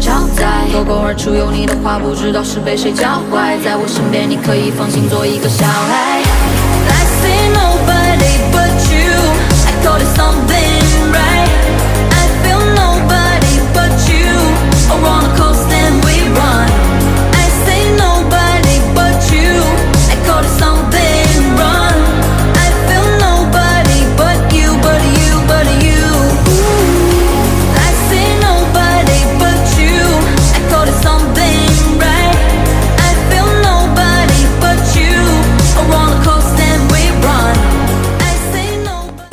超载，脱口而出有你的话，不知道是被谁教坏。在我身边，你可以放心做一个小孩。I see nobody but you, I call it something right. I feel nobody but you, around the coast and we run. I say nobody but you, I call it something run. I feel nobody but you, but you, but you. I say nobody but you, I call it something right. I feel nobody but you, around the coast and we run. I say nobody.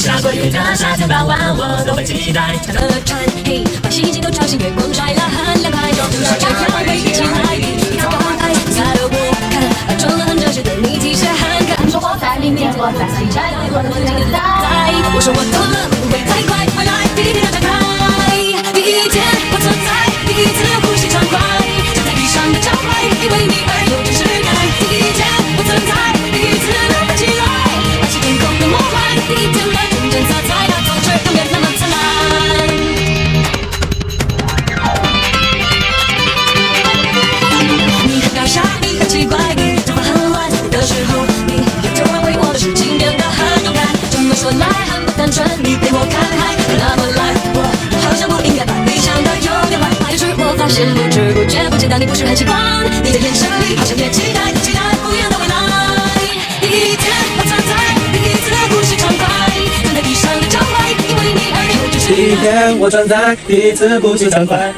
下过雨的夏天傍晚，我都会期待。长的船，嘿，把洗衣机都吵醒，月光晒了很凉快。就是这样会一起来，你早晚爱，下的我看，装了很哲学的你其实很可爱。说我在里面，我在西摘，我的自己的在。我说我懂了，不会太快，未来第一天要展开。第一天我存在，第一次呼吸畅快，站在地上的脚踝，因为你而有真实感。第一天我存在，第一次飞起来，把是天空的魔幻。第一天的纯真色彩，它总是永远那么灿烂。你很搞笑，你很奇怪，你头发很乱的时候，你突然为我的事情变得很勇敢。这么说来很不单纯，你陪我看海，那么来，我好像不应该把你想的有点坏。也许我发现不知不觉不见到你不是很习惯，你的眼神里好像也期待不一样的未来。第一天我存在，第一次呼吸畅快，站在地上的脚踝，因为你而有真实感。第一天我存在，第一次呼吸畅快。